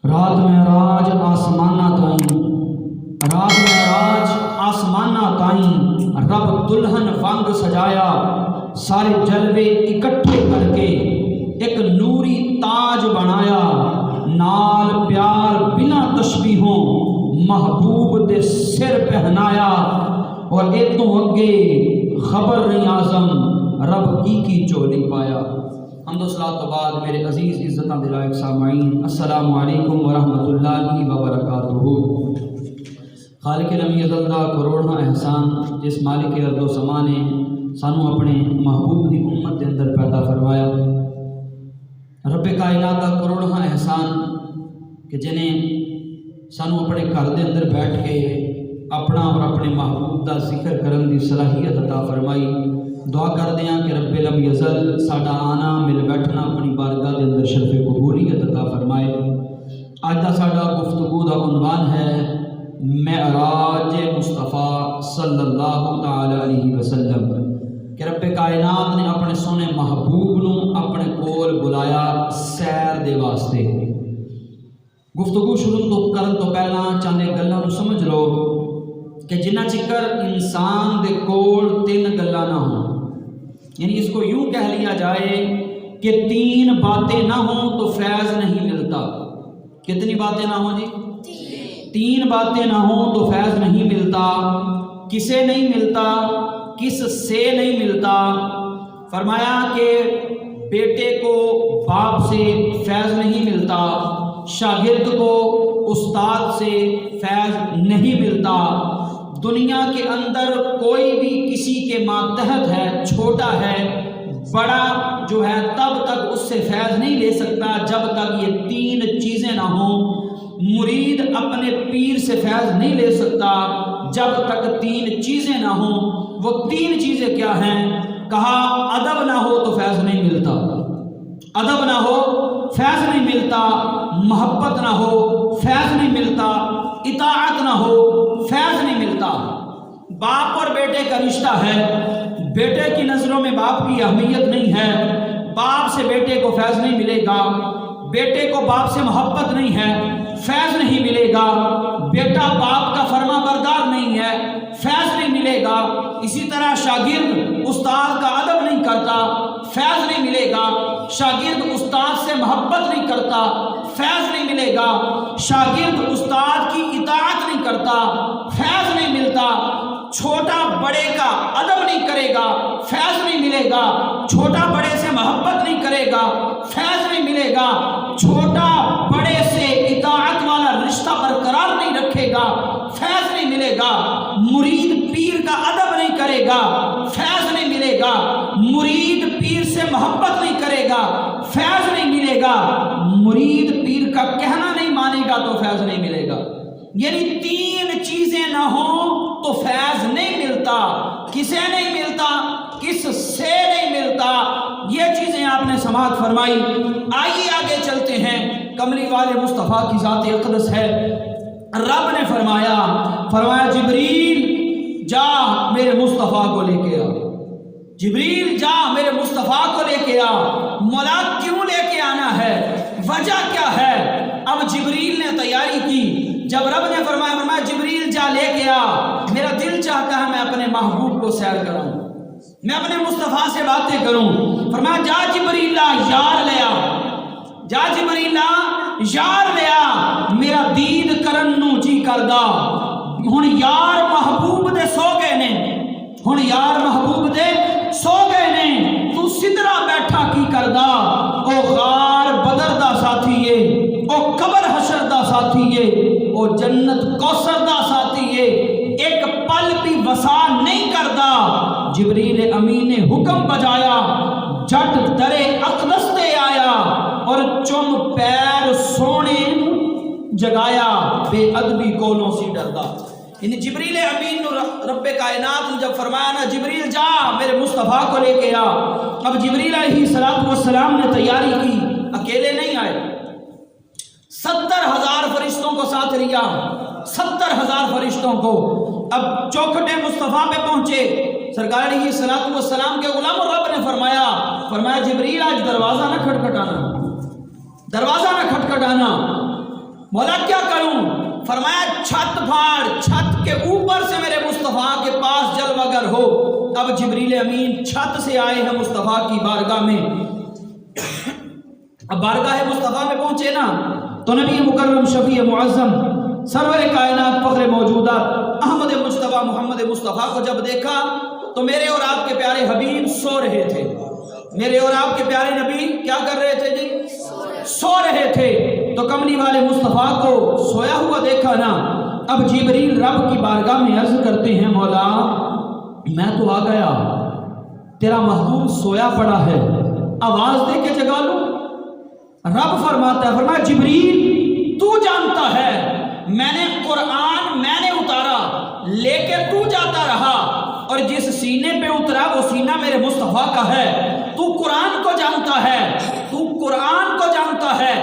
رات معراج آسمانہ تائیں، رات معراج آسمانہ تائیں، رب دلہن وانگ سجایا، سارے جلوے اکٹھے کر کے ایک نوری تاج بنایا، نال پیار بنا تشبیہوں محبوب دے سر پہنایا، اور ایتوں اگے خبر نہیں اعظم رب کی چولی پایا۔ حمد و صلاۃ تو بعد میرے عزیز عزتاں دے لائق سامعین، السلام علیکم ورحمۃ اللہ وبرکاتہ۔ خالق لم یزل دا کروڑا احسان، جس مالک ارض و سما نے سانو اپنے محبوب دی امت دے اندر پیدا فرمایا۔ رب کائنات دا کروڑا احسان کہ جنہیں سانو اپنے گھر دے اندر بیٹھ کے اپنا اور اپنے محبوب دا ذکر کرن دی صلاحیت عطا فرمائی۔ دعا کر دیاں کہ رب لم یزل ساڈا آنا مل بیٹھنا اپنی بارگاہ دے اندر شرف قبولیت عطا فرمائے۔ آج دا ساڈا گفتگو دا عنوان ہے معراج مصطفیٰ صلی اللہ تعالی علیہ وسلم، کہ رب کائنات نے اپنے سونے محبوب نو اپنے کول بلایا سیر دے واسطے۔ گفتگو شروع کرن تو پہلا چاندے گلاں نو سمجھ لو کہ جنہ چکر انسان دے کول تین گلاں نہ ہوں، یعنی اس کو یوں کہہ لیا جائے کہ تین باتیں نہ ہوں تو فیض نہیں ملتا۔ کتنی باتیں نہ ہوں جی؟ تین باتیں نہ ہوں تو فیض نہیں ملتا۔ کسے نہیں ملتا؟ کس سے نہیں ملتا؟ فرمایا کہ بیٹے کو باپ سے فیض نہیں ملتا، شاگرد کو استاد سے فیض نہیں ملتا، دنیا کے اندر کوئی بھی کسی کے ماتحت ہے، چھوٹا ہے بڑا جو ہے تب تک اس سے فیض نہیں لے سکتا جب تک یہ تین چیزیں نہ ہوں۔ مرید اپنے پیر سے فیض نہیں لے سکتا جب تک تین چیزیں نہ ہوں۔ وہ تین چیزیں کیا ہیں؟ کہا ادب نہ ہو تو فیض نہیں ملتا، ادب نہ ہو فیض نہیں ملتا، محبت نہ ہو فیض نہیں ملتا، اطاعت نہ ہو فیض نہیں ملتا۔ باپ اور بیٹے کا رشتہ ہے، بیٹے کی نظروں میں باپ کی اہمیت نہیں ہے، باپ سے بیٹے کو فیض نہیں ملے گا، بیٹے کو باپ سے محبت نہیں ہے، فیض نہیں ملے گا، بیٹا باپ کا فرما بردار نہیں ہے، فیض نہیں ملے گا۔ اسی طرح شاگرد استاد کا ادب نہیں کرتا، فیض نہیں ملے گا، شاگرد استاد سے محبت نہیں کرتا، فیض نہیں ملے گا، شاگرد استاد کی اطاعت نہیں کرتا، فیض نہیں ملتا، چھوٹا بڑے کا ادب نہیں کرے گا، فیض نہیں ملے گا، چھوٹا بڑے سے محبت نہیں کرے گا، فیض نہیں ملے گا، چھوٹا بڑے سے اطاعت والا رشتہ برقرار نہیں رکھے گا، فیض نہیں ملے گا، مرید پیر کا ادب نہیں کرے گا، فیض نہیں ملے گا، مرید پیر سے محبت نہیں کرے گا، فیض نہیں ملے گا، مرید پیر کا کہنا نہیں مانے گا تو فیض نہیں ملے گا۔ یعنی تین چیزیں نہ ہوں تو فیض نہیں ملتا۔ کسے نہیں ملتا؟ کس سے نہیں ملتا؟ یہ چیزیں آپ نے سماعت فرمائی۔ آئیے آگے چلتے ہیں۔ کملی والے مصطفیٰ کی ذات اقدس ہے۔ رب نے فرمایا جبریل جا میرے مصطفیٰ کو لے کے آ، جبریل جا میرے مصطفیٰ کو لے کے آ۔ مولا کیوں لے کے آنا ہے؟ وجہ کیا ہے؟ اب جبریل نے تیاری کی۔ جب رب نے فرمایا جبریل جا لے کے آ، میرا دل چاہتا ہے میں اپنے محبوب کو سیر کروں، میں اپنے مصطفیٰ سے باتیں کروں۔ فرمایا جا جبریل یار لے آ، جا جبریل یار لے آ، میرا دید کرن نو جی کردا۔ ہن یار محبوب دے سو گئے نے، ہن یار محبوب دے سو گئے نے، تو سدرا بیٹھا کی کردا؟ او غار بدر دا ساتھی ہے، او قبر حشر دا ساتھی ہے، او جنت کوثر دا ساتھی ہے، ایک پل بھی وسا نہیں کردا۔ جبریل امین نے حکم بجایا، جٹ درے اقدس تے آیا، اور چم پیر سونے جگایا، بے ادبی کولوں سی ڈردا۔ یعنی جبریل امین رب کائنات نے جب فرمایا نا جبریل جا میرے مصطفیٰ کو لے کے آ، اب جبریل علیہ السلام نے تیاری کی، اکیلے نہیں آئے، 70,000 فرشتوں کو ساتھ لیا، 70,000 فرشتوں کو۔ اب چوکھٹے مصطفیٰ پہ پہنچے، سرکار علیہ السلام کے غلام، اور رب نے فرمایا جبریل آج دروازہ نہ کھٹکھٹانا، دروازہ نہ کھٹکھٹانا، مولا کیا کروں؟ فرمایا چھت پھاڑ، چھت کے اوپر سے میرے مصطفیٰ کے پاس جلوہ گر ہو۔ اب جبریل امین چھت سے آئے ہیں مصطفیٰ کی بارگاہ میں۔ اب بارگاہ مصطفیٰ میں پہنچے نا تو نبی مکرم شفیع معظم سرور کائنات فخر موجودات احمد مجتبیٰ محمد مصطفیٰ کو جب دیکھا تو میرے اور آپ کے پیارے حبیب سو رہے تھے۔ میرے اور آپ کے پیارے نبی کیا کر رہے تھے جی؟ سو رہے تھے۔ تو کملی والے مصطفیٰ کو سویا ہوا دیکھا نا، اب جبریل رب کی بارگاہ میں عرض کرتے ہیں مولا میں تو آ گیا، تیرا محبوب سویا پڑا ہے، آواز دے کے جگا لوں؟ رب فرماتا ہے، فرمایا جبریل تو جانتا ہے میں نے قرآن میں نے اتارا لے کے تو جاتا رہا، اور جس سینے پہ اترا وہ سینہ میرے مصطفیٰ کا ہے۔ تو قرآن کو جانتا ہے، تو قرآن کو جانتا ہے،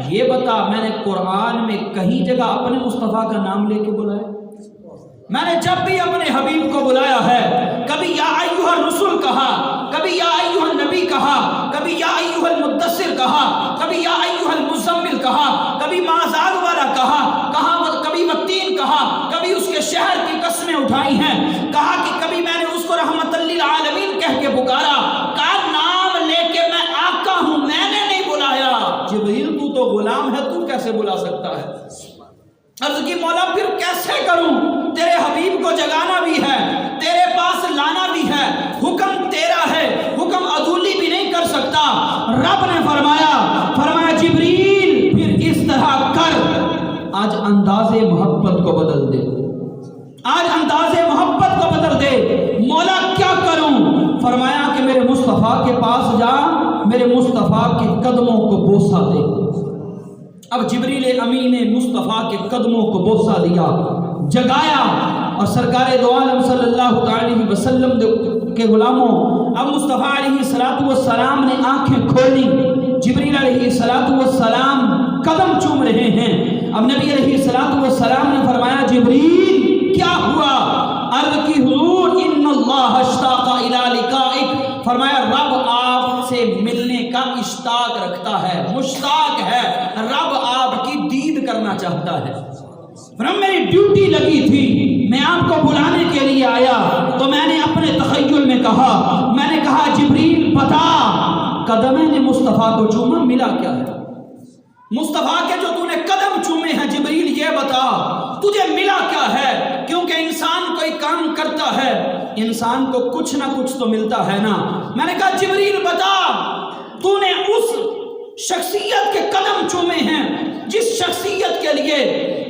یہ بتا میں نے قرآن میں کہیں جگہ اپنے مصطفیٰ کا نام لے کے بلایا؟ میں نے جب بھی اپنے حبیب کو بلایا ہے کبھی یا ایھا الرسول کہا، کبھی یا ایھا النبی کہا، کبھی یا ایھا المدثر کہا، کبھی یا ایھا المزمل کہا، کبھی ما زاغ والا کہا، کبھی والتین کہا، کبھی اس کے شہر کی قسمیں اٹھائی ہیں، کہا کہ کبھی میں نے اس کو رحمت للعالمین کہہ کے پکارا، کہا نام لے کے میں آقا ہوں، میں نے نہیں بلایا۔ جبریل تو غلام ہے، تو کیسے بلا سکتا ہے؟ عرض کی مولا پھر کیسے کروں؟ تیرے حبیب کو جگانا بھی ہے، تیرے پاس لانا بھی ہے، حکم تیرا ہے، حکم عدولی بھی نہیں کر سکتا۔ رب نے فرمایا جبریل پھر اس طرح کر، آج انداز محبت کو بدل دے، آج انداز محبت کو بدل دے۔ مولا کیا کروں؟ فرمایا کہ میرے مصطفیٰ کے پاس جا، میرے مصطفیٰ کے قدموں کو بوسہ دے۔ اب جبریل امین نے مصطفیٰ کے قدموں کو بوسہ دیا، جگایا، اور سرکار دو عالم صلی اللہ علیہ وسلم کے غلاموں اب مصطفیٰ علیہ السلام نے آنکھیں کھولی، جبریل علیہ السلام قدم چوم رہے ہیں۔ اب نبی علیہ السلام نے فرمایا جبریل کیا ہوا؟ عرض کی حضور ان اللہ اشتاق الی لقائک، فرمایا رب آپ سے ملنے کا اشتاق رکھتا ہے، مشتاق ہے، رب آپ کی دید کرنا چاہتا ہے۔ میری ڈیوٹی لگی تھی، میں آپ کو بلانے کے لیے آیا تو میں نے اپنے تخیل میں کہا، میں نے کہا جبریل بتا قدمیں مصطفیٰ کو چوما ملا کیا ہے؟ مصطفیٰ کے جو تو نے قدم چومے ہیں جبریل یہ بتا تجھے ملا کیا ہے؟ کیونکہ انسان کوئی کام کرتا ہے انسان کو کچھ نہ کچھ تو ملتا ہے نا۔ میں نے کہا جبریل بتا تو نے اس شخصیت کے قدم چومے ہیں جس شخصیت کے لیے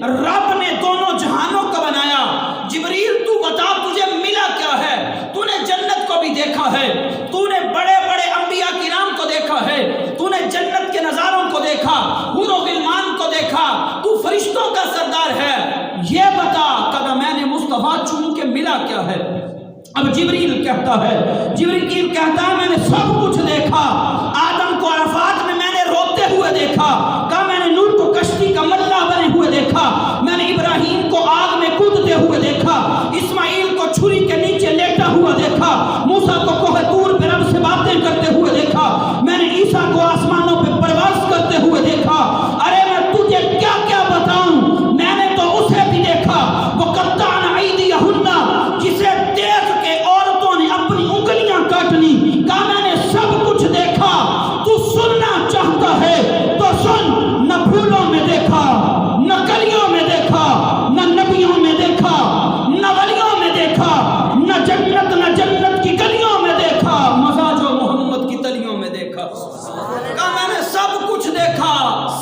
رب نے دونوں جہانوں کو بنایا۔ جبریل تو بتا تجھے ملا کیا ہے؟ تو نے جنت کو بھی دیکھا ہے، تو نے بڑے بڑے انبیاء کرام کو دیکھا ہے، تو نے جنت کے نظاروں کو دیکھا، حور و غلمان کو دیکھا، تو فرشتوں کا سردار ہے، یہ بتا قدمین مصطفیٰ چوم کے ملا کیا ہے؟ اب جبریل کہتا ہے میں نے سب کچھ دیکھا، آدم کو عرفات میں نے روتے ہوئے دیکھا، کہا میں نے نوح کو کشتی کا ملا بنے ہوئے دیکھا، میں نے ابراہیم کو آگ میں کودتے ہوئے دیکھا، اسماعیل کو چھری کے نیچے لیٹا ہوا دیکھا، موسیٰ کو کوہ طور پہ رب سے باتیں کرتے ہوئے دیکھا، میں نے عیسیٰ کو آسمانوں پہ پرواز کرتے ہوئے دیکھا۔ ارے میں تجھے کیا کیا بتاؤں؟ میں نے تو اسے بھی دیکھا وَقَطَّعْنَ أَيْدِيَهُنَّ، جسے دیکھ کے عورتوں نے اپنی انگلیاں کاٹنی، کہا میں نے سب کچھ دیکھا، تو سننا چاہتا ہے تو سن، نہ پھولوں میں دیکھا، نہ کلیوں میں دیکھا، نہ نبیوں میں دیکھا، نہ ولیوں میں دیکھا، نہ جنت کی گلیوں میں دیکھا، مزاج و محمد کی تلیوں میں دیکھا۔ کہا میں نے سب کچھ دیکھا،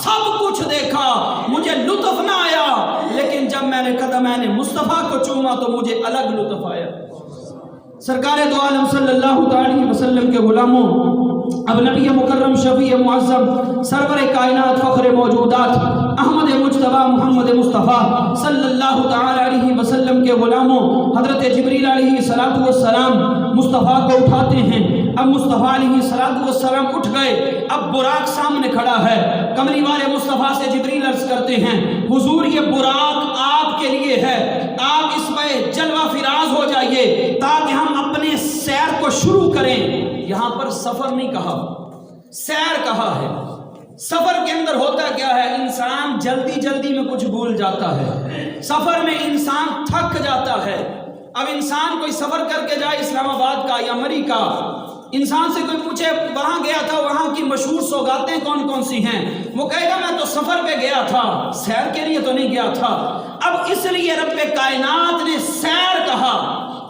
سب کچھ دیکھا، مجھے لطف نہ آیا، لیکن جب میں نے قدمین مصطفیٰ کو چوما تو مجھے الگ لطف آیا۔ سرکار دو عالم صلی اللہ علیہ وسلم کے غلاموں اب نبی مکرم شفیع معظم سرور کائنات فخر موجودات احمد مجتبیٰ محمد مصطفیٰ صلی اللہ علیہ وسلم کے غلاموں حضرت جبریل علیہ السلام مصطفیٰ کو اٹھاتے ہیں۔ اب مصطفیٰ علیہ السلام اٹھ گئے، اب براق سامنے کھڑا ہے، کملی والے مصطفیٰ سے جبریل عرض کرتے ہیں حضور یہ براق آپ کے لیے ہے، آپ اس پہ جلوہ فراز ہو جائیے تاکہ ہم اپنے سیر کو شروع کریں۔ یہاں پر سفر نہیں کہا، سیر کہا ہے۔ سفر کے اندر ہوتا کیا ہے، انسان جلدی جلدی میں کچھ بھول جاتا ہے، سفر میں انسان تھک جاتا ہے۔ اب انسان کوئی سفر کر کے جائے اسلام آباد کا یا مری کا، انسان سے کوئی پوچھے وہاں گیا تھا، وہاں کی مشہور سوغاتیں کون کون سی ہیں، وہ کہے گا میں تو سفر پہ گیا تھا، سیر کے لیے تو نہیں گیا تھا۔ اب اس لیے رب کائنات نے سیر کہا۔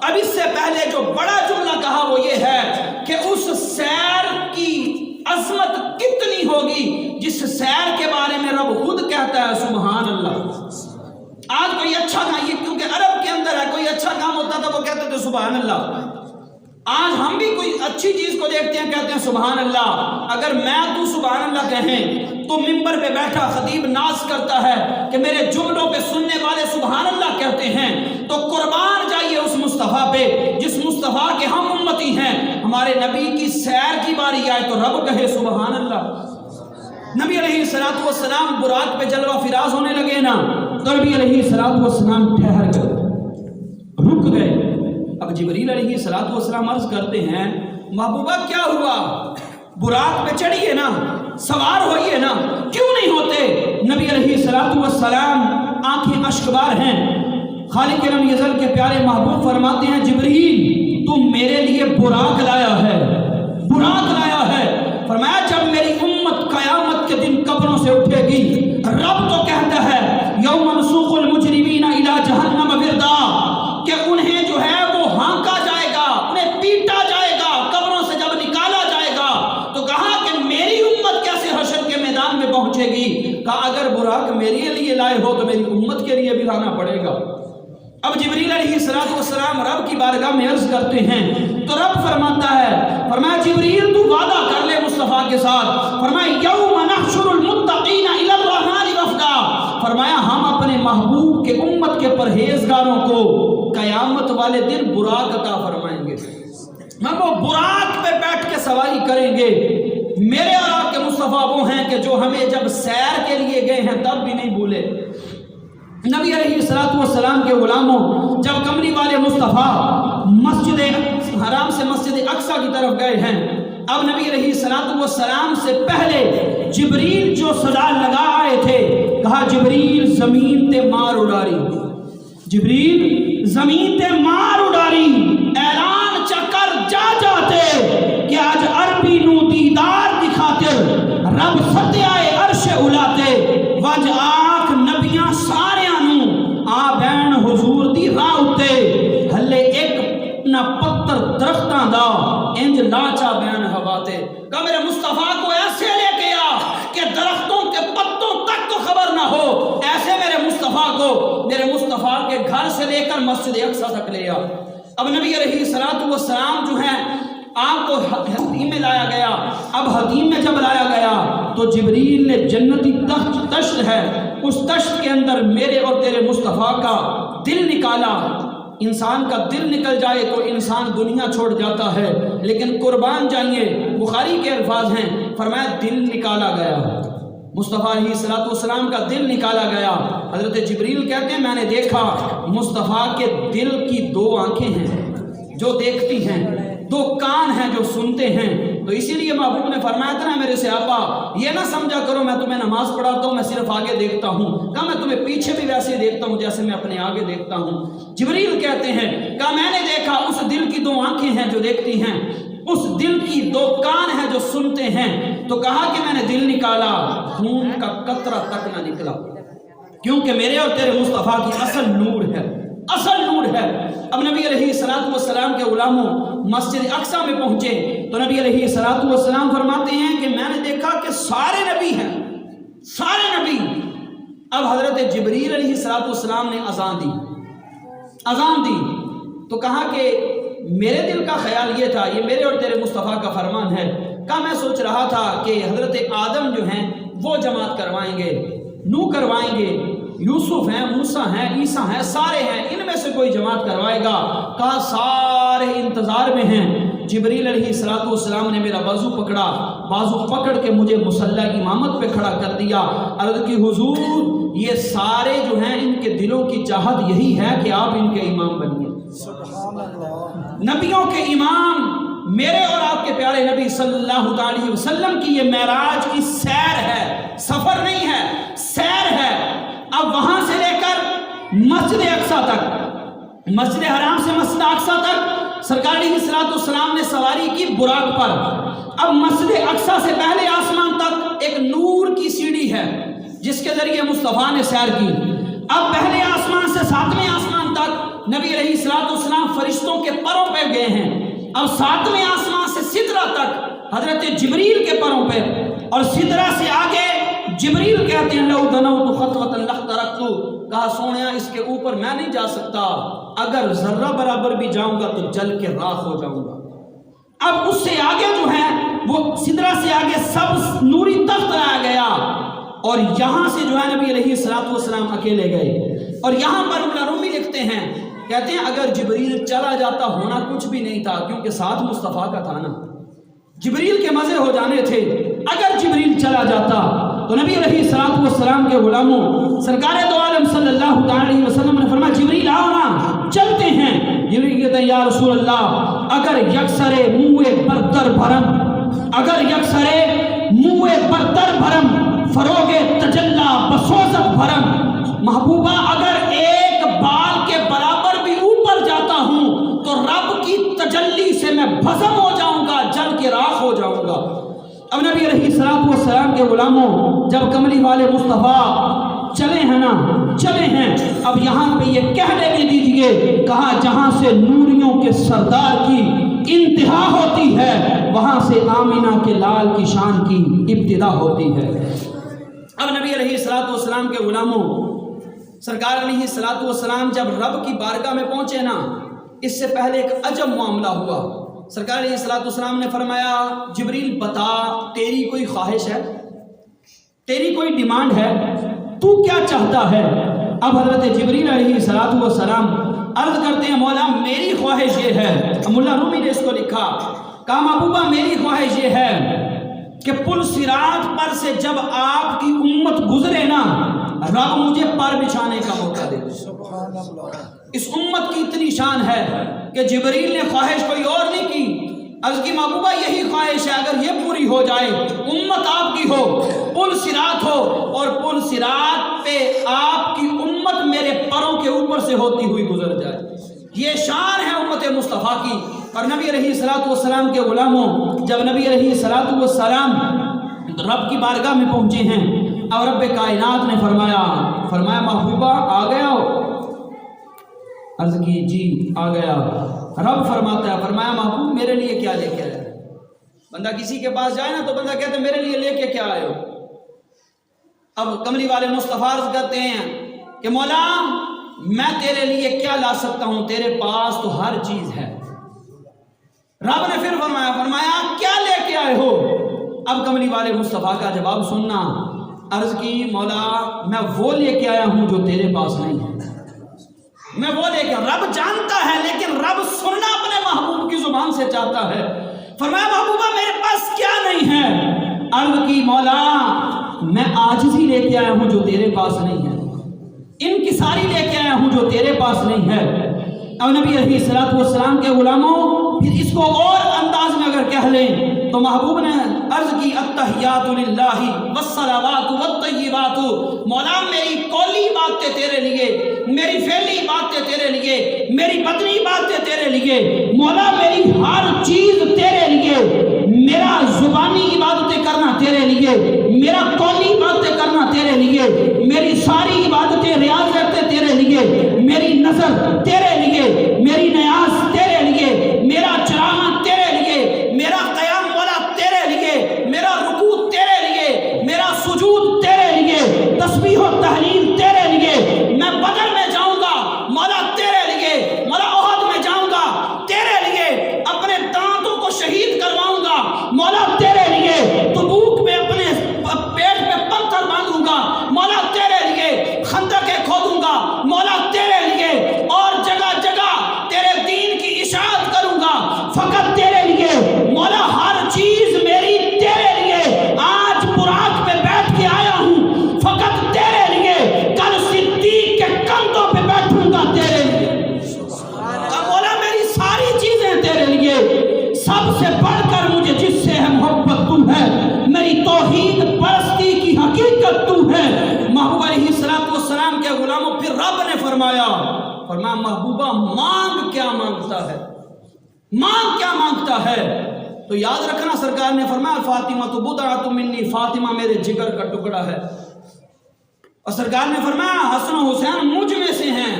اب اس سے پہلے جو بڑا جملہ کہا وہ یہ ہے کہ اس سیر کی عظمت کتنی ہوگی جس سیر کے بارے میں رب خود کہتا ہے سبحان اللہ۔ آج کوئی اچھا کام، یہ کیونکہ عرب کے اندر ہے، کوئی اچھا کام ہوتا تھا وہ کہتے تھے سبحان اللہ۔ آج ہم بھی کوئی اچھی چیز کو دیکھتے ہیں کہتے ہیں سبحان اللہ۔ اگر میں تو سبحان اللہ کہیں تو ممبر پہ بیٹھا خطیب ناز کرتا ہے کہ میرے جملوں پہ سننے والے سبحان اللہ کہتے ہیں، تو قربان جائیے اس مصطفیٰ پہ جس مصطفیٰ کے ہم امتی ہیں۔ ہمارے نبی کی سیر کی باری آئے تو رب کہے سبحان اللہ۔ نبی علیہ السلام براق پہ جلوہ فراز ہونے لگے نا، تو نبی علیہ السلام ٹھہر گئے، رک گئے۔ اب جبریل علیہ السلام عرض کرتے ہیں محبوبہ کیا ہوا، براق پہ چڑھیے نا، سوار ہوئیے نا، کیوں نہیں ہوتے؟ نبی علیہ السلام آنکھیں اشکبار ہیں، خالق لم یزل کے پیارے محبوب فرماتے ہیں جبریل تم میرے لیے براق لایا ہے، براق لایا ہے۔ فرمایا جب میری امت قیامت کے دن قبروں سے اٹھے گی، رب تو کہتا ہے یوم نسوق المجرمین الی جہنم وردا، کہ انہیں جو ہے وہ ہانکا جائے گا، انہیں پیٹا جائے گا، قبروں سے جب نکالا جائے گا۔ تو کہا کہ میری امت کیسے حشر کے میدان میں پہنچے گی؟ کہا اگر براق میرے لیے لائے ہو تو میری امت کے لیے بھی لانا پڑے گا۔ اب جبریل علیہ السلام رب کی بارگاہ میں عرض کرتے ہیں تو رب فرماتا ہے، فرمایا جبریل تو وعدہ کر لے مصطفیٰ کے ساتھ، فرمایا یوم نحشر المتقین الی الرحمن وفدا، فرمایا ہم اپنے محبوب کے امت کے پرہیزگاروں کو قیامت والے دن براق عطا فرمائیں گے، ہم وہ براق پہ بیٹھ کے سواری کریں گے۔ میرے اور آپ کے مصطفیٰ وہ ہیں کہ جو ہمیں جب سیر کے لیے گئے ہیں تب بھی نہیں بھولے۔ نبی علیہ السلام کے غلاموں جب کمری والے مصطفیٰ مسجد حرام سے مسجد اقصیٰ کی طرف گئے ہیں، اب نبی علیہ السلام سے پہلے جبریل جو صدا لگا آئے تھے، کہا جبریل زمین تے مار اڑاری، جبریل زمین تے مار اڑاری، اعلان چکر جا جاتے کہ آج عربی نو دیدار دکھاتے رب ستیائے عرش الاتے، وج آکھ نبیاں ساریاں نو آ بین حضور دی راہ اتے، ہلے ایک نہ پتر درختاں دا انج لاچا بین ہواتے۔ کہ میرے مصطفیٰ کو ایسے لے کے آ کہ درختوں کے پتوں تک کو خبر نہ ہو، ایسے میرے مصطفیٰ کو میرے مصطفیٰ کے گھر سے لے کر مسجد اقصیٰ تک لے آ۔ اب نبی علیہ السلام جو ہیں آپ کو حتیم میں لایا گیا۔ اب حتیم میں جب لایا گیا تو جبریل نے جنتی تشت ہے، اس تشت کے اندر میرے اور تیرے مصطفیٰ کا دل نکالا۔ انسان کا دل نکل جائے تو انسان دنیا چھوڑ جاتا ہے، لیکن قربان جائیے بخاری کے الفاظ ہیں، فرمایا دل نکالا گیا، مصطفیٰ علیہ السلام کا دل نکالا گیا۔ حضرت جبریل کہتے ہیں میں نے دیکھا مصطفیٰ کے دل کی دو آنکھیں ہیں جو دیکھتی ہیں، دو کان ہیں جو سنتے ہیں۔ تو اسی لیے محبوب نے فرمایا تھا نا میرے سے آپا یہ نہ سمجھا کرو میں تمہیں نماز پڑھاتا ہوں میں صرف آگے دیکھتا ہوں، کہا میں تمہیں پیچھے بھی ویسے ہی دیکھتا ہوں جیسے میں اپنے آگے دیکھتا ہوں۔ جبریل کہتے ہیں کہا میں نے دیکھا اس دل کی دو آنکھیں ہیں جو دیکھتی ہیں، اس دل کی دو کان ہیں جو سنتے ہیں۔ تو کہا کہ میں نے دل نکالا، خون کا قطرہ تک نہ نکلا، کیونکہ میرے اور تیرے مصطفیٰ کی اصل نور ہے، اصل نور ہے۔ اب نبی علیہ السلام کے غلاموں مسجد اقصیٰ میں پہنچے تو نبی علیہ السلام فرماتے ہیں کہ میں نے دیکھا کہ سارے نبی ہیں، سارے نبی۔ اب حضرت جبریل علیہ السلام نے اذان دی تو کہا کہ میرے دل کا خیال یہ تھا یہ میرے اور تیرے مصطفیٰ کا فرمان ہے، کہا میں سوچ رہا تھا کہ حضرت آدم جو ہیں وہ جماعت کروائیں گے، نوح کروائیں گے، یوسف ہیں، موسیٰ ہیں، عیسیٰ ہیں، سارے ہیں، ان میں سے کوئی جماعت کروائے گا۔ کہا سارے انتظار میں ہیں۔ جبریل علیہ السلام نے میرا بازو پکڑا، بازو پکڑ کے مجھے مصلی امامت پہ کھڑا کر دیا، عرض کی حضور یہ سارے جو ہیں ان کے دلوں کی چاہت یہی ہے کہ آپ ان کے امام بنیے، نبیوں کے امام، میرے اور آپ کے پیارے نبی صلی اللہ علیہ وسلم کی یہ معراج کی سیر ہے، سفر نہیں ہے، سیر ہے۔ اب وہاں سے لے کر مسجد اقصیٰ تک، مسجد حرام سے مسجد اقصیٰ تک سرکار علیہ السلام نے سواری کی براق پر۔ اب مسجد اقصیٰ سے پہلے آسمان تک ایک نور کی سیڑھی ہے جس کے ذریعے مصطفیٰ نے سیر کی۔ اب پہلے آسمان سے 7ویں آسمان تک نبی علیہ السلام فرشتوں کے پروں پہ گئے ہیں۔ اب 7ویں آسمان سے سدرہ تک حضرت جبریل کے پروں پہ، اور سدرہ سے آگے جبریل کہتے ہیں لو دنوت خطوۃ لاخترقت، کہا سونیا اس کے اوپر میں نہیں جا سکتا، اگر ذرہ برابر بھی جاؤں گا تو جل کے راکھ ہو جاؤں گا۔ اب اس سے آگے جو ہے وہ سدرہ سے آگے سب نوری تخت لایا گیا، اور یہاں سے جو ہے نبی علیہ السلام اکیلے گئے۔ اور یہاں پر مولا رومی لکھتے ہیں، کہتے ہیں اگر جبریل چلا جاتا ہونا کچھ بھی نہیں تھا، کیونکہ ساتھ مصطفیٰ کا تھا نا، جبریل کے مزے ہو جانے تھے۔ اگر جبریل چلا جاتا تو نبی علیہ السلام کے غلاموں سرکار دو عالم صلی اللہ علیہ وسلم نے فرمایا جبریل آؤ نا، چلتے ہیں۔ جبریل کہتے ہیں یا رسول اللہ اگر یکسرے منہ برتر بھرم، اگر یکسرے منہ برتر بھرم فروغ تجلا بسوزت بھرم، محبوبہ اگر ایک بال کے برابر بھی اوپر جاتا ہوں تو رب کی تجلی سے میں بھسم ہو جاؤں گا، جل کے راکھ ہو جاؤں گا۔ اب نبی علیہ السلام کے غلاموں جب کملی والے مصطفیٰ چلے ہیں نا، چلے ہیں، اب یہاں پہ یہ کہنے بھی دیجئے، کہا جہاں سے نوریوں کے سردار کی انتہا ہوتی ہے وہاں سے آمینہ کے لال کی شان کی ابتدا ہوتی ہے۔ اب نبی علیہ السلام کے غلاموں سرکار علیہ السلام جب رب کی بارگاہ میں پہنچے نا، اس سے پہلے ایک عجب معاملہ ہوا۔ سرکار علیہ السلام نے فرمایا جبریل بتا تیری کوئی خواہش ہے، تیری کوئی ڈیمانڈ ہے، تو کیا چاہتا ہے؟ اب حضرت جبریل علیہ السلام عرض کرتے ہیں مولا میری خواہش یہ ہے، مولا رومی نے اس کو لکھا، کہا محبوبہ میری خواہش یہ ہے کہ پل صراط پر سے جب آپ کی امت گزرے نا، رب مجھے پر بچھانے کا موقع دے۔ سبحان اللہ، اس امت کی اتنی شان ہے کہ جبریل نے خواہش کوئی اور نہیں کی، عرض کی محبوبہ یہی خواہش ہے، اگر یہ پوری ہو جائے امت آپ کی ہو، پل صراط ہو، اور پل صراط پہ آپ کی امت میرے پروں کے اوپر سے ہوتی ہوئی گزر جائے۔ یہ شان ہے امت مصطفیٰ کی۔ اور نبی علیہ السلام کے غلاموں جب نبی علیہ السلام رب کی بارگاہ میں پہنچے ہیں، اور رب کائنات نے فرمایا محبوبہ آ گیا ہو؟ عرض کی جی آ گیا۔ رب فرماتا ہے، فرمایا محبوب میرے لیے کیا لے کے آئے؟ بندہ کسی کے پاس جائے نا تو بندہ کہتے ہیں میرے لیے لے کے کیا آئے ہو؟ اب کملی والے مصطفیٰ عرض کرتے ہیں کہ مولا میں تیرے لیے کیا لا سکتا ہوں، تیرے پاس تو ہر چیز ہے۔ رب نے پھر فرمایا کیا لے کے آئے ہو؟ اب کملی والے مصطفیٰ کا جواب سننا، عرض کی مولا میں وہ لے کے آیا ہوں جو تیرے پاس نہیں ہے، میں وہ لے کے، رب جانتا ہے لیکن رب سننا اپنے محبوب کی زبان سے چاہتا ہے۔ فرمایا محبوبہ میرے پاس کیا نہیں ہے؟ عرض کی مولا میں عاجزی لے کے آیا ہوں جو تیرے پاس نہیں ہے، انکساری لے کے آیا ہوں جو تیرے پاس نہیں ہے۔ اب نبی علیہ السلام کے غلاموں پھر اس کو اور انداز میں اگر کہہ لیں تو محبوب نے عرض کی التحیات للہ والصلوات والطیبات، مولا میری قولی باتیں تیرے لیے، میری فعلی باتیں تیرے لیے، میری بدنی باتیں تیرے لیے، مولا میری ہر چیز تیرے لیے، میرا زبانی عبادتیں کرنا تیرے لیے، میرا قولی باتیں کرنا تیرے لیے، میری ساری عبادتیں ریاضتیں تیرے لیے، میری نظر تیرے لیے، میری نیاز تیرے لیے، میرا چراغاں تیرے لیے، میرا قیام مولا تیرے لیے، میرا رکوع تیرے لیے، میرا سجود تیرے لیے، تسبیح و تحلیل تیرے لیے، میں بدر میں جاؤں گا مولا تیرے لیے، مولا احد میں جاؤں گا تیرے لیے، اپنے دانتوں کو شہید کرواؤں گا مولا تیرے لیے، تبوک میں اپنے پیٹ پہ پتھر باندھوں گا مولا تیرے لیے، خندقیں کھودوں گا مولا تیرے لیے، اور جگہ غلاموں پھر رب نے فرمایا محبوبہ مانگ کیا مانگتا ہے، مانگ کیا مانگتا ہے؟ تو یاد رکھنا سرکار نے فرمایا فاطمہ تو بضعۃ منی، فاطمہ میرے جگر کا ٹکڑا ہے. اور سرکار نے فرمایا حسن و حسین مجھ میں سے ہیں.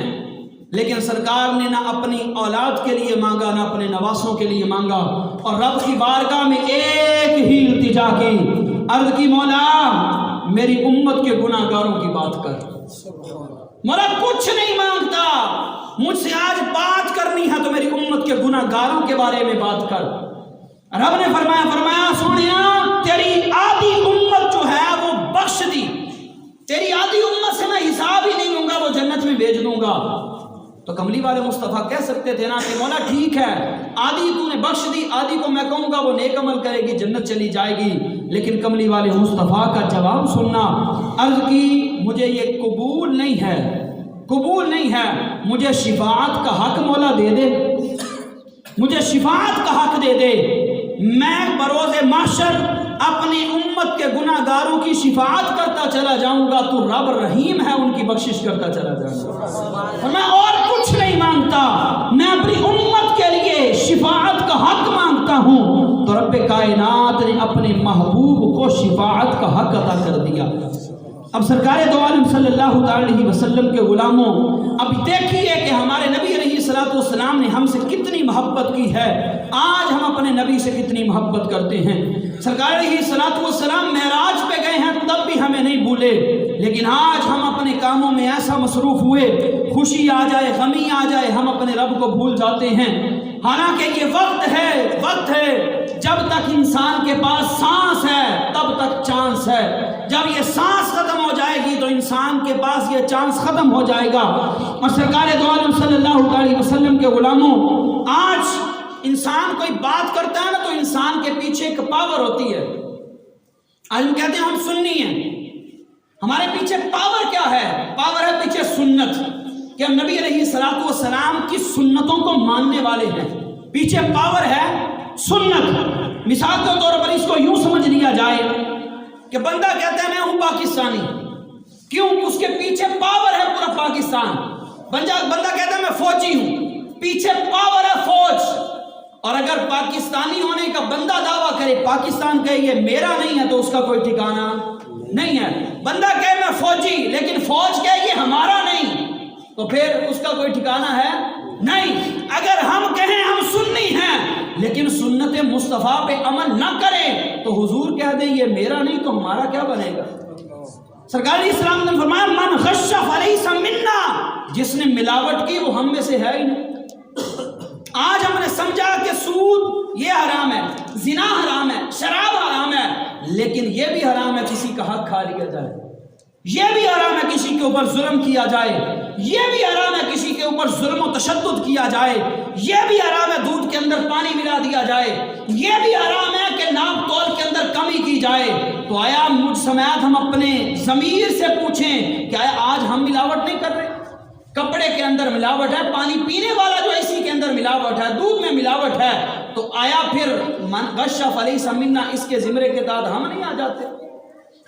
لیکن سرکار نے نہ اپنی اولاد کے لیے مانگا نہ اپنے نواسوں کے لیے مانگا، اور رب کی بارگاہ میں ایک ہی التجا کی، عرض کی مولا میری امت کے گناہ گاروں کی بات کر. مولا کچھ نہیں مانگتا، مجھ سے آج بات کرنی ہے تو میری امت کے گناہ گاروں کے بارے میں بات کر. رب نے فرمایا سونیا تیری آدھی امت جو ہے وہ بخش دی، تیری آدھی امت سے میں حساب ہی نہیں لوں گا، وہ جنت میں بھیج دوں گا. تو کملی والے مصطفیٰ کہہ سکتے تھے نا کہ مولا ٹھیک ہے آدھی تو نے بخش دی، آدھی کو میں کہوں گا وہ نیک عمل کرے گی جنت چلی جائے گی. لیکن کملی والے مصطفیٰ کا جواب سننا، عرض کی مجھے یہ قبول نہیں ہے، قبول نہیں ہے، مجھے شفاعت کا حق مولا دے دے، مجھے شفاعت کا حق دے دے، میں بروز محشر اپنی امت کے گناہ گاروں کی شفاعت کرتا چلا جاؤں گا، تو رب رحیم ہے ان کی بخشش کرتا چلا جاؤں گا. اور میں اور کچھ نہیں مانگتا، میں اپنی امت کے لیے شفاعت کا حق مانگتا ہوں. تو رب کائنات نے اپنے محبوب کو شفاعت کا حق عطا کر دیا. اب سرکار دو عالم صلی اللہ علیہ وسلم کے غلاموں، اب دیکھیے کہ ہمارے نبی علیہ السلام نے ہم سے کتنی محبت کی ہے. آج ہم اپنے نبی سے کتنی محبت کرتے ہیں. سرکار علیہ السلام معراج پہ گئے ہیں تب بھی ہمیں نہیں بھولے، لیکن آج ہم اپنے کاموں میں ایسا مصروف ہوئے، خوشی آ جائے غمی آ جائے ہم اپنے رب کو بھول جاتے ہیں. حالانکہ یہ وقت ہے جب تک انسان کے پاس سانس ہے تب تک چانس ہے، جب یہ سانس ختم ہو جائے گی تو انسان کے پاس یہ چانس ختم ہو جائے گا. اور سرکار دو عالم صلی اللہ علیہ وسلم کے غلاموں، آج انسان کوئی بات کرتا ہے نا تو انسان کے پیچھے ایک پاور ہوتی ہے. آج ہم کہتے ہیں ہم سنی ہیں، ہمارے پیچھے پاور کیا ہے؟ پاور ہے پیچھے سنت، کہ ہم نبی علیہ السلام کی سنتوں کو ماننے والے ہیں. پیچھے پاور ہے سنت. مثال کے طور پر اس کو یوں سمجھ لیا جائے کہ بندہ کہتا ہے میں ہوں پاکستانی، کیوں؟ اس کے پیچھے پاور ہے پورا پاکستان. بندہ کہتا ہے میں فوجی ہوں، پیچھے پاور ہے فوج. اور اگر پاکستانی ہونے کا بندہ دعویٰ کرے پاکستان کہے یہ میرا نہیں ہے تو اس کا کوئی ٹھکانہ نہیں ہے. بندہ کہے میں فوجی لیکن فوج کہے یہ ہمارا نہیں تو پھر اس کا کوئی ٹھکانہ ہے نہیں. اگر ہم کہیں ہم سنی ہیں لیکن سنت مصطفیٰ پہ عمل نہ کریں تو حضور کہہ دیں یہ میرا نہیں تو ہمارا کیا بنے گا؟ سرکار اسلام نے فرمایا من غش فلیس منا، جس نے ملاوٹ کی وہ ہم میں سے ہے ہی نہیں. آج ہم نے سمجھا کہ سود یہ حرام ہے، زنا حرام ہے، شراب حرام ہے، لیکن یہ بھی حرام ہے کسی کا حق کھا لیا جائے، یہ بھی حرام ہے کسی کے اوپر ظلم کیا جائے، یہ بھی حرام ہے کسی کے اوپر ظلم و تشدد کیا جائے، یہ بھی حرام ہے دودھ کے اندر پانی ملا دیا جائے، یہ بھی حرام ہے کہ ناپ تول کے اندر کمی کی جائے. تو آیا مجھ سمیت ہم اپنے ضمیر سے پوچھیں کہ آیا آج ہم ملاوٹ نہیں کر رہے؟ کپڑے کے اندر ملاوٹ ہے، پانی پینے والا جو اسی کے اندر ملاوٹ ہے، دودھ میں ملاوٹ ہے، تو آیا پھر من غش فلیس منا اس کے زمرے کے تحت ہم نہیں آ جاتے؟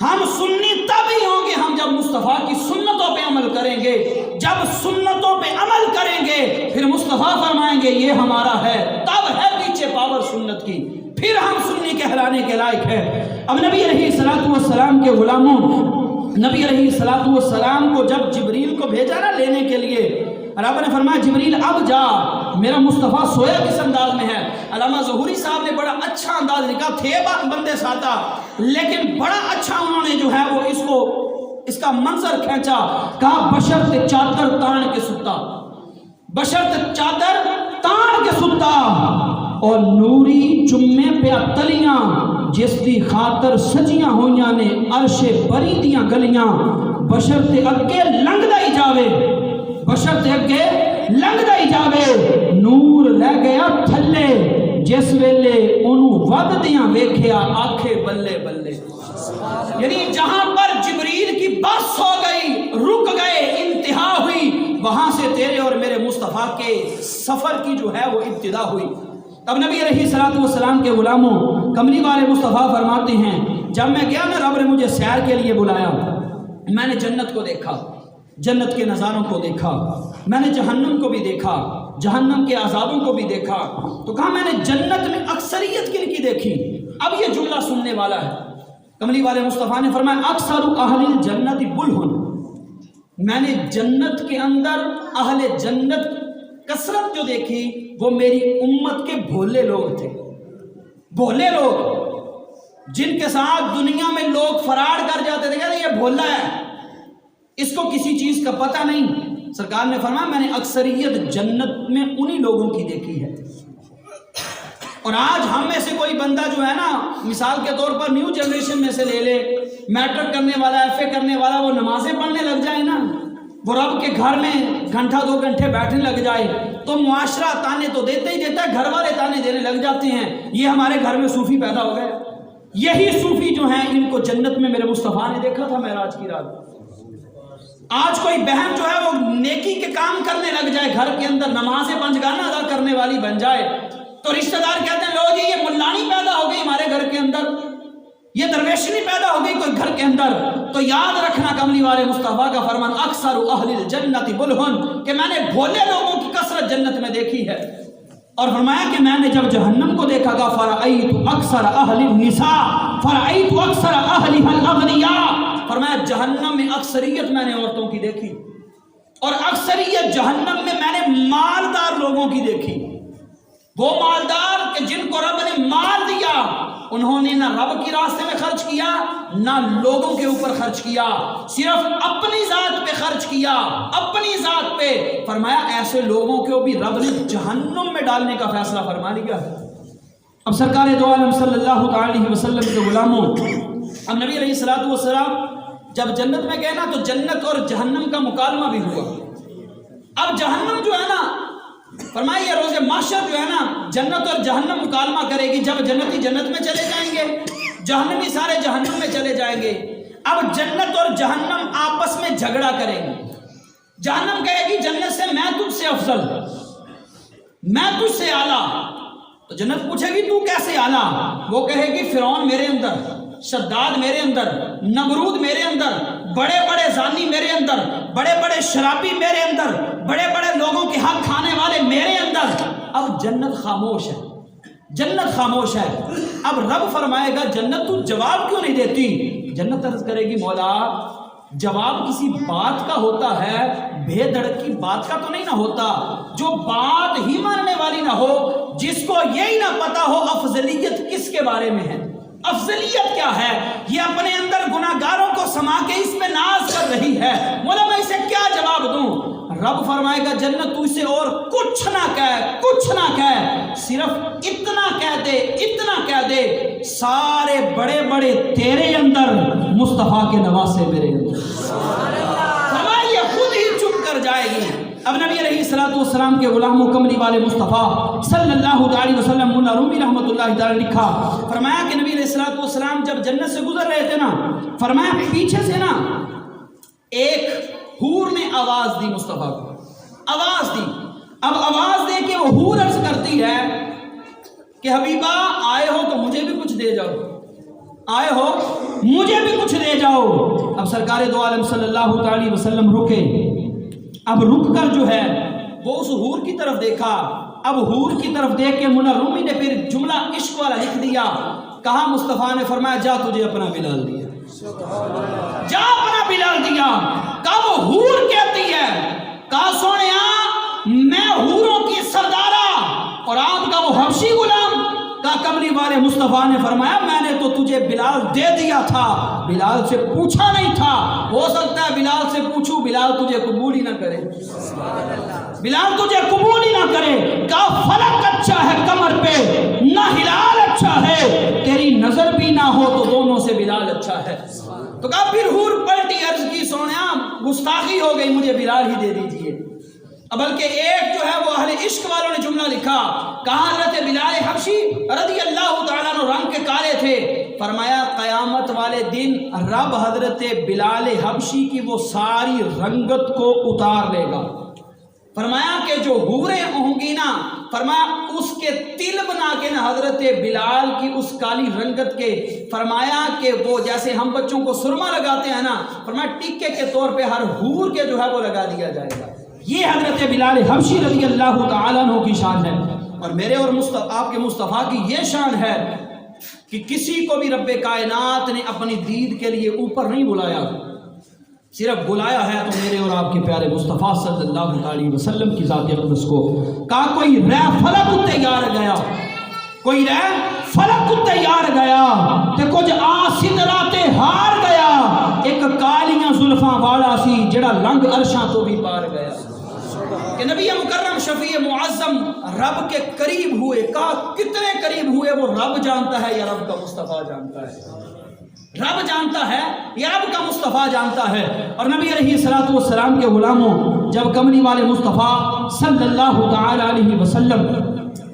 ہم سنی تب ہی ہوں گے ہم جب مصطفیٰ کی سنتوں پہ عمل کریں گے. جب سنتوں پہ عمل کریں گے پھر مصطفیٰ فرمائیں گے یہ ہمارا ہے، تب ہے پیچھے پاور سنت کی، پھر ہم سنی کہلانے کے لائق ہیں. اب نبی علیہ السلام کے غلاموں، نبی علیہ السلام کو جب جبریل کو بھیجا نا لینے کے لیے، رب نے فرمایا جبریل اب جا، میرا مصطفیٰ سویا کس انداز میں ہے. علامہ ظہوری صاحب نے بڑا اچھا انداز لکھا، تھے بندے سادہ لیکن بڑا اچھا انہوں نے جو ہے وہ اس کا منظر کھینچا. کہا بشرط چادر تان کے ستا، بشرط چادر تان کے ستا، اور نوری چمے پہ تلیاں جس دی خاطر سجیاں ہویاں نے عرش بری دیاں گلیاں، بشرط اگے لنگدا ہی جاوے، بشرط اگے لنگدا ہی جاوے، نور لے گیا تھلے جس ویلے انہوں ود دیاں ویکھیا آکھے بلے بلے. یعنی جہاں پر جبریل کی بس ہو گئی، رک گئے، انتہا ہوئی، وہاں سے تیرے اور میرے مصطفیٰ کے سفر کی جو ہے وہ ابتدا ہوئی. اب نبی علیہ السلام کے غلاموں، کملی والے مصطفیٰ فرماتے ہیں جب میں گیا نا رب نے مجھے سیر کے لیے بلایا، میں نے جنت کو دیکھا، جنت کے نظاروں کو دیکھا، میں نے جہنم کو بھی دیکھا، جہنم کے عذابوں کو بھی دیکھا، تو کہا میں نے جنت میں اکثریت کن کی دیکھی؟ اب یہ جملہ سننے والا ہے، کملی والے مصطفیٰ نے فرمایا اکثر اہل الجنت بلہن، میں نے جنت کے اندر اہل جنت کثرت جو دیکھی وہ میری امت کے بھولے لوگ تھے، بھولے لوگ جن کے ساتھ دنیا میں لوگ فراڈ کر جاتے تھے، کہتے یہ بھولا ہے، اس کو کسی چیز کا پتہ نہیں۔ سرکار نے فرمایا میں نے اکثریت جنت میں انہی لوگوں کی دیکھی ہے۔ اور آج ہم میں سے کوئی بندہ جو ہے نا، مثال کے طور پر نیو جنریشن میں سے لے لے، میٹرک کرنے والا، ایف اے کرنے والا، وہ نمازیں پڑھنے لگ جائے نا، وہ رب کے گھر میں گھنٹہ 2 گھنٹے بیٹھنے لگ جائے، تو معاشرہ تانے تو دیتا ہی دیتا ہے، گھر والے تانے دینے لگ جاتے ہیں، یہ ہمارے گھر میں صوفی پیدا ہو گئے۔ یہی صوفی جو ہیں ان کو جنت میں میرے مصطفیٰ نے دیکھا تھا معراج کی رات۔ آج کوئی بہن جو ہے وہ نیکی کے کام کرنے لگ جائے، گھر کے اندر نماز پنجگانہ ادا کرنے والی بن جائے، تو رشتہ دار کہتے ہیں لو جی یہ ملانی پیدا ہو گئی ہمارے گھر کے اندر، یہ درویشنی پیدا ہو گئی کوئی گھر کے اندر۔ تو یاد رکھنا کملی والے مصطفیٰ کا فرمان اکثر اہل الجنت بلہن، کہ میں نے بھولے لوگوں کی کثرت جنت میں دیکھی ہے۔ اور فرمایا کہ میں نے جب جہنم کو دیکھا گا فرأیت اکثر اہل النساء فرأیت اکثر اہلها الاغنیاء، فرمایا جہنم میں اکثریت میں نے عورتوں کی دیکھی، اور اکثریت جہنم میں میں نے مالدار لوگوں کی دیکھی۔ وہ مالدار کہ جن کو رب نے مال دیا، انہوں نے نہ رب کی راستے میں خرچ کیا نہ لوگوں کے اوپر خرچ کیا، صرف اپنی ذات پہ خرچ کیا، اپنی ذات پہ۔ فرمایا ایسے لوگوں کو بھی رب نے جہنم میں ڈالنے کا فیصلہ فرما لیا۔ اب سرکار دو عالم صلی اللہ علیہ وسلم کے غلاموں، اب نبی علیہ الصلوۃ والسلام جب جنت میں گئے نا تو جنت اور جہنم کا مکالمہ بھی ہوا۔ اب جہنم جو ہے نا، فرمایا یہ روز محشر جو ہے نا، جنت اور جہنم مکالمہ کرے گی، جب جنتی جنت میں چلے جائیں گے، جہنمی سارے جہنم میں چلے جائیں گے۔ اب جنت اور جہنم آپس میں جھگڑا کریں گے۔ جہنم کہے گی جنت سے میں تجھ سے افضل، میں تجھ سے اعلیٰ، تو جنت پوچھے گی تو کیسے اعلیٰ؟ وہ کہے گی فرعون میرے اندر، شداد میرے اندر، نمرود میرے اندر، بڑے بڑے زانی میرے اندر، بڑے بڑے شرابی میرے اندر، بڑے بڑے لوگوں کے حق کھانے والے میرے اندر۔ اب جنت خاموش ہے، جنت خاموش ہے۔ اب رب فرمائے گا جنت تو جواب کیوں نہیں دیتی؟ جنت عرض کرے گی مولا جواب کسی بات کا ہوتا ہے، بے دڑک کی بات کا تو نہیں نہ ہوتا، جو بات ہی ماننے والی نہ ہو، جس کو یہی نہ پتا ہو افضلیت کس کے بارے میں ہے، افضلیت کیا ہے، یہ اپنے اندر گناہگاروں کو سما کے اس میں ناز کر رہی ہے، مولا میں اسے کیا جواب دوں؟ رب فرمائے گا جنت تو اسے اور کچھ نہ کہہ، کچھ نہ کہہ، صرف اتنا کہہ دے، اتنا کہہ دے سارے بڑے بڑے تیرے اندر، مصطفیٰ کے نواسے میرے اندر، فرمایا یہ خود ہی چپ کر جائے گی۔ اب نبی علیہ الصلوۃ والسلام کے غلاموں کملی والے مصطفیٰ صلی اللہ علیہ وسلم، مولا رومی رحمۃ اللہ تعالی لکھا، فرمایا کہ نبی علیہ الصلوۃ والسلام جب جنت سے گزر رہے تھے نا، فرمایا پیچھے سے نا ایک حور نے آواز دی، مصطفیٰ کو آواز دی۔ اب آواز دے کے وہ حور عرض کرتی ہے کہ حبیبہ آئے ہو تو مجھے بھی کچھ دے جاؤ، آئے ہو مجھے بھی کچھ دے جاؤ۔ اب سرکار دو عالم صلی اللہ علیہ وسلم رکے، اب رک کر جو ہے وہ اس حور کی طرف دیکھا، اب حور کی طرف دیکھ کے مولا رومی نے پھر جملہ عشق والا لکھ دیا، کہا مصطفیٰ نے فرمایا جا تجھے اپنا بلال دیا، جا اپنا بلال دیا۔ کہا وہ حور کہتی ہے، کہا سونیا میں حوروں کی سردارہ اور آپ کا وہ حبشی غلام، کہا کملی والے مصطفیٰ نے فرمایا میں نے تو تجھے بلال دے دیا تھا، بلال سے پوچھا نہیں تھا، ہو سکتا ہے بلال سے پوچھوں بلال تجھے قبول ہی نہ کرے، بلال تجھے قبول ہی نہ کرے۔ کہا فلک اچھا ہے کمر پہ نہ ہلال اچھا ہے، تیری نظر بھی نہ ہو تو دونوں سے بلال اچھا ہے۔ تو کہا پھر حور پلٹی عرض کی سونیا گستاخی ہو گئی، مجھے بلال ہی دے دیجئے۔ بلکہ ایک جو ہے وہ اہل عشق والوں نے جملہ لکھا، کہا حضرت بلال حبشی رضی اللہ تعالیٰ عنہ رنگ کے کالے تھے، فرمایا قیامت والے دن رب حضرت بلال حبشی کی وہ ساری رنگت کو اتار لے گا۔ فرمایا کہ جو حوریں ہوں گی نا، فرمایا اس کے تل بنا کے نا حضرت بلال کی اس کالی رنگت کے، فرمایا کہ وہ جیسے ہم بچوں کو سرما لگاتے ہیں نا، فرمایا ٹکے کے طور پہ ہر حور کے جو ہے وہ لگا دیا جائے گا۔ یہ حضرت بلال حبشی رضی اللہ تعالیٰ عنہ کی شان ہے، اور میرے اور آپ کے مصطفیٰ کی یہ شان ہے کہ کسی کو بھی رب کائنات نے اپنی دید کے لیے اوپر نہیں بلایا، صرف بلایا ہے تو میرے اور آپ کے پیارے مصطفیٰ صلی اللہ علیہ وسلم کی ذات اقدس کو۔ کہا کوئی رہ فلک تیار گیا، کوئی رہ فلک تیار گیا تے کچھ آسدراتے ہار گیا، ایک کالیاں زلفاں والا سی جڑا لنگ عرشاں تو بھی پار گیا۔ کہ نبی مکرم شفیع معظم رب کے قریب ہوئے، کہا کتنے قریب ہوئے وہ رب جانتا ہے یا رب کا مصطفیٰ جانتا ہے؟ رب جانتا ہے یا رب کا مصطفیٰ جانتا ہے۔ اور نبی علیہ السلام کے غلاموں، جب کملی والے مصطفیٰ صلی اللہ تعالی علیہ وسلم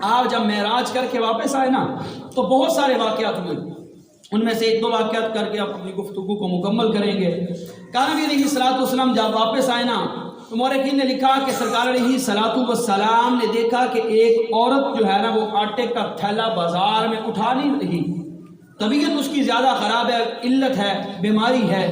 آپ جب معراج کر کے واپس آئے نا تو بہت سارے واقعات ہوئے، ان میں سے ایک دو واقعات کر کے آپ اپنی گفتگو کو مکمل کریں گے۔ کہ نبی علیہ السلام جب واپس آئے نا تو مورخین نے لکھا کہ سرکار علیہ السلام نے دیکھا کہ ایک عورت جو ہے نا وہ آٹے کا تھیلا بازار میں اٹھا نہیں رہی، طبیعت اس کی زیادہ خراب ہے، علت ہے، بیماری ہے۔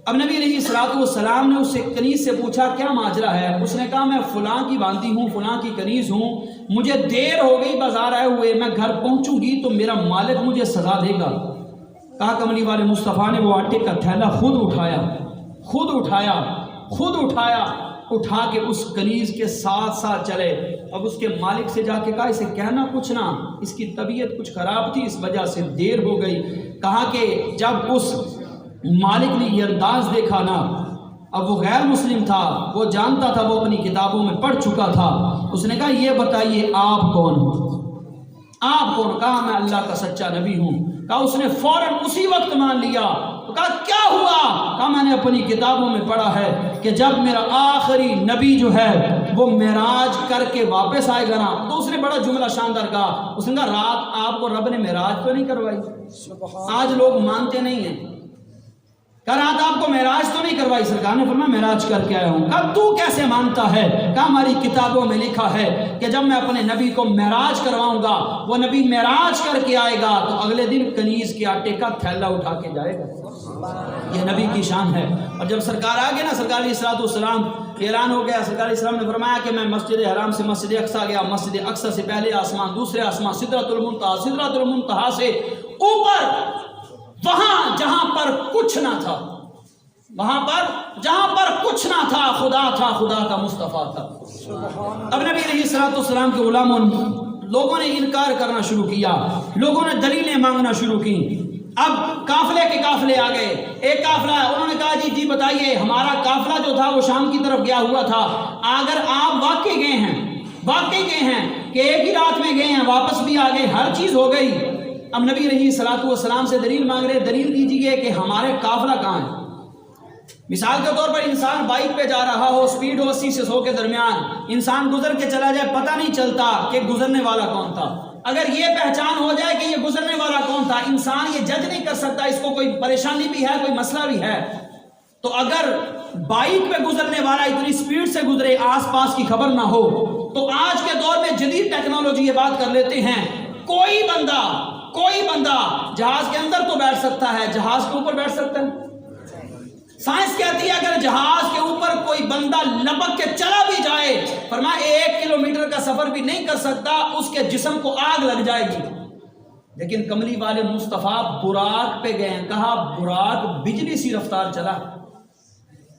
اب نبی علیہ السلام نے اس سے کنیز سے پوچھا کیا ماجرا ہے؟ اس نے کہا میں فلاں کی باندھی ہوں، فلاں کی کنیز ہوں، مجھے دیر ہو گئی بازار آئے ہوئے، میں گھر پہنچوں گی تو میرا مالک مجھے سزا دے گا۔ کہا کملی والے مصطفیٰ نے وہ آٹے کا تھیلا خود اٹھایا، اٹھا کے اس کنیز کے ساتھ ساتھ چلے۔ اب اس کے مالک سے جا کے کہا اسے کہنا کچھ نہ، اس کی طبیعت کچھ خراب تھی، اس وجہ سے دیر ہو گئی۔ کہا کہ جب اس مالک نے یہ انداز دیکھا نا، اب وہ غیر مسلم تھا، وہ جانتا تھا، وہ اپنی کتابوں میں پڑھ چکا تھا، اس نے کہا یہ بتائیے آپ کون ہو؟ آپ کون؟ کہا میں اللہ کا سچا نبی ہوں۔ کہا اس نے فوراً اسی وقت مان لیا۔ تو کہا کیا ہوا؟ کہا میں نے اپنی کتابوں میں پڑھا ہے کہ جب میرا آخری نبی جو ہے وہ معراج کر کے واپس آئے گا نا، تو اس نے بڑا جملہ شاندار کہا، اس نے کہا رات آپ کو رب نے معراج تو نہیں کروائی؟ آج لوگ مانتے نہیں ہیں۔ کہا رات آپ کو معراج تو نہیں کروائی؟ سرکار نے فرمایا معراج کر کے آیا ہوں۔ کہا تو کیسے مانتا ہے؟ کہا ہماری کتابوں میں لکھا ہے کہ جب میں اپنے نبی کو معراج کرواؤں گا، وہ نبی معراج کر کے آئے گا تو اگلے دن کنیز کے آٹے کا تھیلا اٹھا کے جائے گا۔ یہ نبی کی شان ہے۔ اور جب سرکار آگے نا، سرکار علیہ السلام اعلان ہو گیا، سرکار علیہ السلام نے فرمایا کہ میں مسجد حرام سے مسجد اقصیٰ گیا، مسجد اقصیٰ سے پہلے آسمان، دوسرے آسمان، سدرۃ المنتہا سے اوپر، وہاں جہاں پر کچھ نہ تھا، وہاں پر جہاں پر کچھ نہ تھا خدا تھا، خدا کا مصطفیٰ تھا۔ اب نبی علیہ السلام کے غلاموں، لوگوں نے انکار کرنا شروع کیا، لوگوں نے دلیلیں مانگنا شروع کی۔ اب قافلے کے قافلے آ گئے، ایک قافلہ انہوں نے کہا جی بتائیے ہمارا قافلہ جو تھا وہ شام کی طرف گیا ہوا تھا، اگر آپ واقعی گئے ہیں کہ ایک ہی رات میں گئے ہیں، واپس بھی آ گئے، ہر چیز ہو گئی۔ اب نبی علیہ السلام سے دلیل مانگ رہے، دلیل دیجیے کہ ہمارے قافلہ کہاں ہے۔ مثال کے طور پر انسان بائک پہ جا رہا ہو، سپیڈ ہو 80 سے 100 کے درمیان، انسان گزر کے چلا جائے، پتہ نہیں چلتا کہ گزرنے والا کون تھا۔ اگر یہ پہچان ہو جائے کہ یہ گزرنے والا کون تھا، انسان یہ جج نہیں کر سکتا، اس کو کوئی پریشانی بھی ہے، کوئی مسئلہ بھی ہے۔ تو اگر بائک پہ گزرنے والا اتنی سپیڈ سے گزرے، آس پاس کی خبر نہ ہو، تو آج کے دور میں جدید ٹیکنالوجی یہ بات کر لیتے ہیں، کوئی بندہ جہاز کے اندر تو بیٹھ سکتا ہے، جہاز کے اوپر بیٹھ سکتا ہے۔ سائنس کہتی ہے اگر جہاز کے اوپر کوئی بندہ لپک کے چلا بھی جائے، فرمایا 1 کلومیٹر کا سفر بھی نہیں کر سکتا، اس کے جسم کو آگ لگ جائے گی۔ لیکن کملی والے مصطفیٰ براق پہ گئے ہیں، کہا براق بجلی سی رفتار چلا،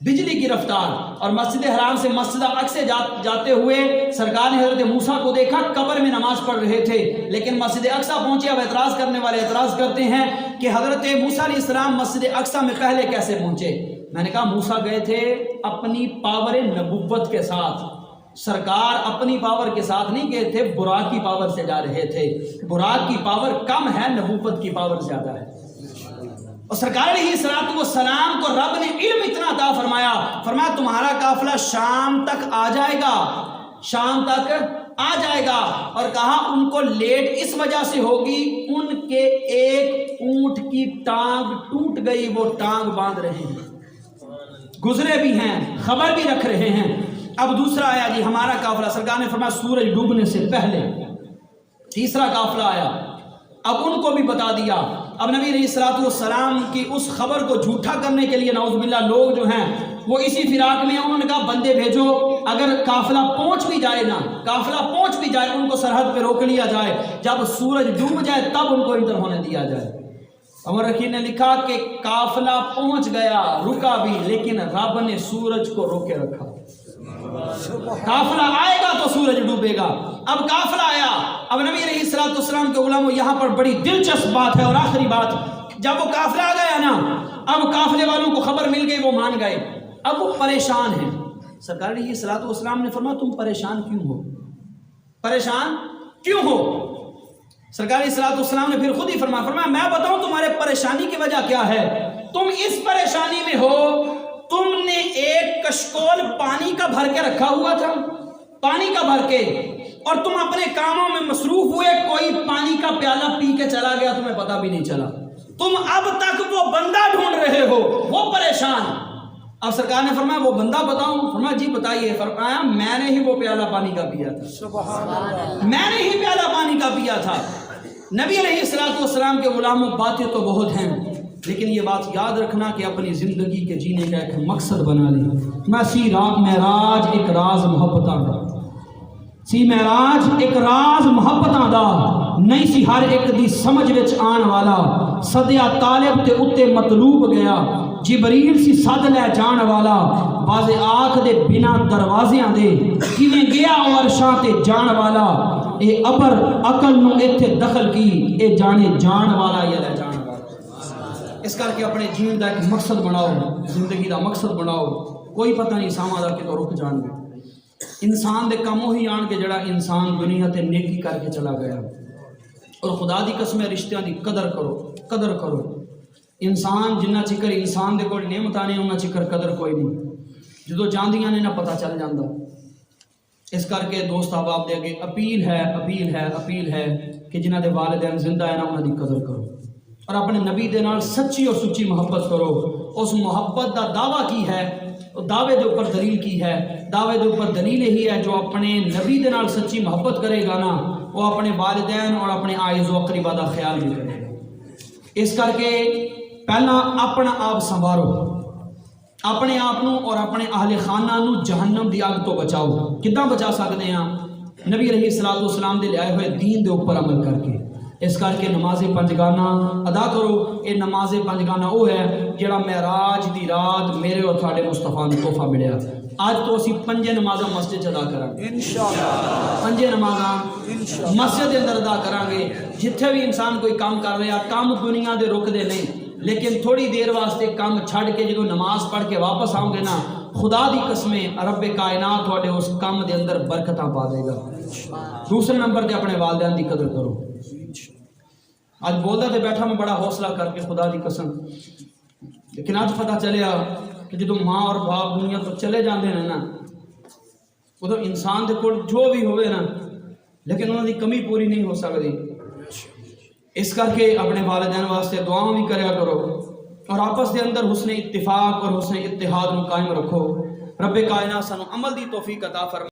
بجلی کی رفتار۔ اور مسجد حرام سے مسجد اقصیٰ جاتے ہوئے سرکار نے حضرت موسیٰ کو دیکھا، قبر میں نماز پڑھ رہے تھے، لیکن مسجد اقصیٰ پہنچے۔ اب اعتراض کرنے والے اعتراض کرتے ہیں کہ حضرت موسیٰ علیہ السلام مسجد اقصیٰ میں پہلے کیسے پہنچے؟ میں نے کہا موسیٰ گئے تھے اپنی پاور نبوت کے ساتھ، سرکار اپنی پاور کے ساتھ نہیں گئے تھے، براق کی پاور سے جا رہے تھے۔ براق کی پاور کم ہے، نبوت کی پاور زیادہ ہے۔ اور سرکار علیہ السلام کو رب نے علم اتنا عطا فرمایا تمہارا قافلہ شام تک آ جائے گا، اور کہا ان کو لیٹ اس وجہ سے ہوگی، ان کے ایک اونٹ کی ٹانگ ٹوٹ گئی، وہ ٹانگ باندھ رہے ہیں، گزرے بھی ہیں، خبر بھی رکھ رہے ہیں۔ اب دوسرا آیا جی ہمارا قافلہ، سرکار نے فرمایا سورج ڈوبنے سے پہلے۔ تیسرا قافلہ آیا، اب ان کو بھی بتا دیا۔ اب نبی علیہ الصلوۃ والسلام کی اس خبر کو جھوٹا کرنے کے لیے نعوذ باللہ لوگ جو ہیں وہ اسی فراق میں، انہوں نے کہا بندے بھیجو، اگر قافلہ پہنچ بھی جائے نا، قافلہ پہنچ بھی جائے، ان کو سرحد پہ روک لیا جائے، جب سورج ڈوب جائے تب ان کو انٹر ہونے دیا جائے۔ عمر رکھی نے لکھا کہ قافلہ پہنچ گیا، رکا بھی، لیکن رب نے سورج کو روکے رکھا۔ قافلہ آئے گا تو سورج ڈوبے گا۔ اب قافلہ آیا، اب نبی علیہ الصلوۃ والسلام کے علماء یہاں پر بڑی دلچسپ بات ہے، اور آخری بات، جب وہ قافلہ آ گیا نا، اب قافلے والوں کو خبر مل گئی، وہ مان گئے، اب وہ پریشان ہیں۔ سرکار علیہ الصلوۃ والسلام نے فرمایا تم پریشان کیوں ہو؟ پریشان کیوں ہو؟ سرکار علیہ الصلوۃ والسلام نے پھر خود ہی فرمایا میں بتاؤں تمہارے پریشانی کی وجہ کیا ہے؟ تم اس پریشانی میں ہو، تم نے ایک کشکول پانی کا بھر کے رکھا ہوا تھا، پانی کا بھر کے، اور تم اپنے کاموں میں مصروف ہوئے، کوئی پانی کا پیالہ پی کے چلا گیا، تمہیں پتہ بھی نہیں چلا، تم اب تک وہ بندہ ڈھونڈ رہے ہو، وہ پریشان۔ اب سرکار نے فرمایا وہ بندہ بتاؤں؟ فرمایا جی بتائیے۔ فرمایا میں نے ہی وہ پیالہ پانی کا پیا تھا، سبحان اللہ، میں نے ہی پیالہ پانی کا پیا تھا۔ نبی علیہ الصلوۃ والسلام کے غلاموں باتیں تو بہت ہیں، لیکن یہ بات یاد رکھنا کہ اپنی زندگی کے جینے کا ایک مقصد بنا لیں۔ میں سی رات معراج ایک راز محبتاں دا، سی معراج ایک راز محبتاں دا، نہیں سی ہر ایک دی سمجھ وچ آن والا، صدیا طالب تے اتے مطلوب گیا، جبریل سی صد لے جان والا، باز آنکھ دے بنا دروازیاں دے، کیویں گیا اور عرشاں تے جان والا، اے ابر عقل نو ایتھے دخل کی، اے جانے جان والا یا لے جان والا۔ اس کر کے اپنے جین دا ایک مقصد بناؤ، زندگی دا مقصد بناؤ۔ کوئی پتہ نہیں ساواں دا کہ تو رک جان گے، انسان دے کموں ہی آن کے جڑا انسان دنیا تے نیکی کر کے چلا گیا۔ اور خدا دی قسم رشتیاں دی قدر کرو، قدر کرو۔ انسان جنہ چکر انسان دے کول نعمتاں نے انہاں چکر قدر کوئی نہیں، جدو جاندیاں نے نہ پتہ چل جاندا۔ اس کر کے دوست احباب دے اگے اپیل ہے کہ جنہ دے والدین زندہ ہیں نا انہاں دی قدر کرو، اور اپنے نبی دے نال سچی اور سچی محبت کرو۔ اس محبت دا دعویٰ کی ہے، دعوے دے اوپر دلیل کی ہے، دعوے دے اوپر دلیل یہی ہے جو اپنے نبی دے نال سچی محبت کرے گا نا، وہ اپنے والدین اور اپنے اعز و اقربا دا خیال بھی کرے گا۔ اس کر کے پہلا اپنا آپ سنوارو، اپنے آپ اور اپنے اہل خانہ نو جہنم دی آگ تو بچاؤ۔ کداں بچا سکتے ہیں؟ نبی علیہ الصلوۃ والسلام دے لے آئے ہوئے دین دے اوپر عمل کر کے۔ اس کر کے نماز پنجگانہ ادا کرو۔ یہ نماز پنجگانہ وہ ہے جڑا معراج دی رات میرے اور تھوڑے مصطفیٰ نو تحفہ ملیا۔ آج تو اسی 5 نمازاں مسجد ادا کریں گے انشاءاللہ، 5 نمازاں مسجد کے اندر ادا کریں گے۔ جتھے بھی انسان کوئی کام کر رہا، کام دنیا دے رک دے نہیں، لیکن تھوڑی دیر واسطے کام چھڑ کے جدو نماز پڑھ کے واپس آؤں گے نا، خدا دی قسمیں رب کائنات تھوڑے اس کام دے اندر برکتاں پا دے گا۔ دوسرے نمبر تے اپنے والدین دی قدر کرو۔ آج بولدا تے بیٹھا میں بڑا حوصلہ کر کے خدا دی قسم، لیکن آج پتہ چلیا کہ جدو ماں اور باپ دنیا تو چلے جاندے ہیں نا، ادھر انسان دے کول جو بھی ہوئے نا، لیکن انہوں دی کمی پوری نہیں ہو سکتی۔ اس کر کے اپنے والدین واسطے دعاؤں بھی کریا کرو، اور آپس دے اندر حسن اتفاق اور حسن اتحاد نو قائم رکھو۔ رب کائنات سانو عمل دی توفیق عطا فرمائے۔